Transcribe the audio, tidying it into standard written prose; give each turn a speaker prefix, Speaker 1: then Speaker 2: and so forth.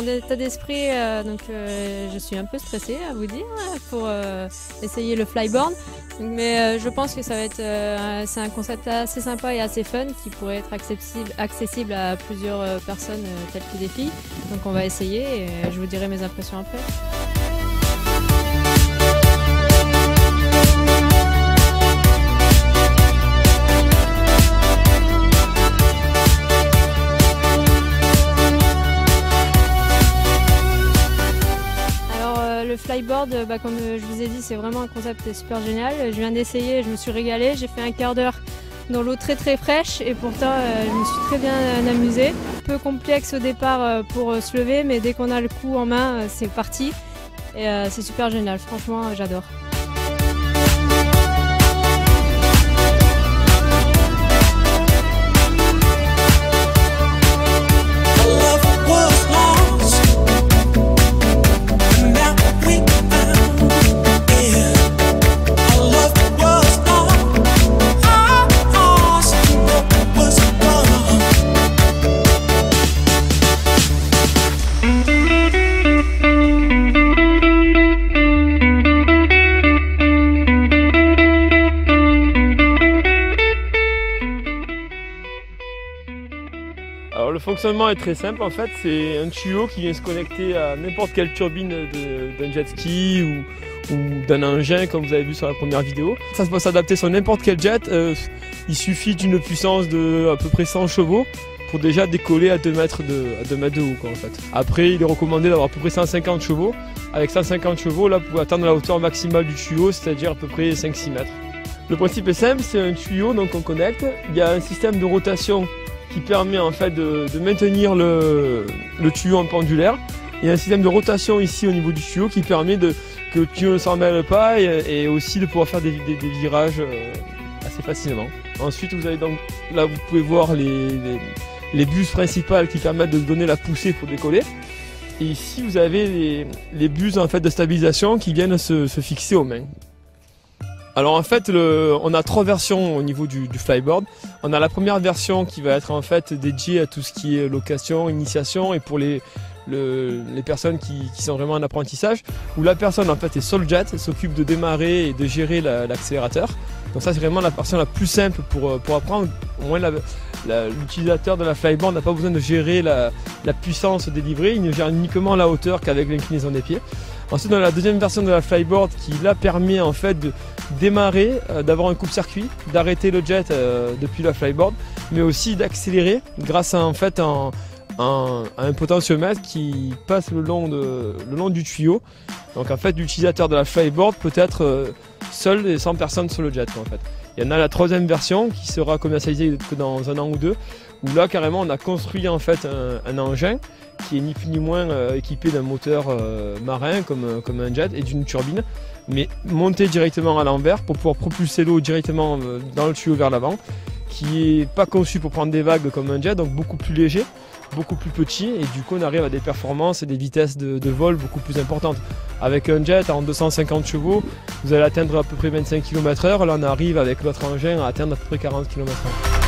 Speaker 1: mon état d'esprit, je suis un peu stressée à vous dire pour essayer le flyboard. Mais je pense que ça va être c'est un concept assez sympa et assez fun qui pourrait être accessible à plusieurs personnes telles que des filles. Donc on va essayer et je vous dirai mes impressions après. Le flyboard, comme je vous ai dit, c'est vraiment un concept super génial. Je viens d'essayer, je me suis régalée, j'ai fait un quart d'heure dans l'eau très fraîche et pourtant je me suis très bien amusée. Un peu complexe au départ pour se lever, mais dès qu'on a le coup en main, c'est parti. Et c'est super génial, franchement j'adore.
Speaker 2: Alors le fonctionnement est très simple, en fait c'est un tuyau qui vient se connecter à n'importe quelle turbine d'un jet ski ou d'un engin comme vous avez vu sur la première vidéo. Ça peut s'adapter sur n'importe quel jet, il suffit d'une puissance de à peu près 100 chevaux pour déjà décoller à 2 mètres de haut en fait. Après il est recommandé d'avoir à peu près 150 chevaux. Avec 150 chevaux là vous pouvez atteindre la hauteur maximale du tuyau, c'est-à-dire à peu près 5-6 mètres. Le principe est simple, c'est un tuyau donc on connecte, il y a un système de rotation qui permet en fait de maintenir le tuyau en pendulaire. Il y a un système de rotation ici au niveau du tuyau qui permet que le tuyau ne s'en mêle pas et aussi de pouvoir faire des virages assez facilement. Ensuite vous avez donc là vous pouvez voir les buses principales qui permettent de donner la poussée pour décoller. Et ici vous avez les buses en fait de stabilisation qui viennent se fixer aux mains. Alors en fait, on a 3 versions au niveau du flyboard. On a la première version qui va être en fait dédiée à tout ce qui est location, initiation et pour les personnes qui sont vraiment en apprentissage, où la personne en fait est sur le jet, s'occupe de démarrer et de gérer l'accélérateur. Donc ça c'est vraiment la version la plus simple pour apprendre. Au moins l'utilisateur de la flyboard n'a pas besoin de gérer la puissance délivrée, il ne gère uniquement la hauteur qu'avec l'inclinaison des pieds. Ensuite on a la deuxième version de la flyboard qui là permet en fait de démarrer, d'avoir un coupe-circuit, d'arrêter le jet depuis la flyboard, mais aussi d'accélérer grâce à en fait un potentiomètre qui passe le long du tuyau. Donc en fait l'utilisateur de la flyboard peut être seul et sans personne sur le jet en fait. Il y en a la troisième version qui sera commercialisée que dans 1 an ou 2, où là carrément on a construit en fait un engin qui est ni plus ni moins équipé d'un moteur marin comme un jet et d'une turbine, mais monté directement à l'envers pour pouvoir propulser l'eau directement dans le tuyau vers l'avant, qui n'est pas conçu pour prendre des vagues comme un jet, donc beaucoup plus léger, beaucoup plus petit, et du coup on arrive à des performances et des vitesses de vol beaucoup plus importantes. Avec un jet en 250 chevaux, vous allez atteindre à peu près 25 km/h, là on arrive avec l'autre engin à atteindre à peu près 40 km/h.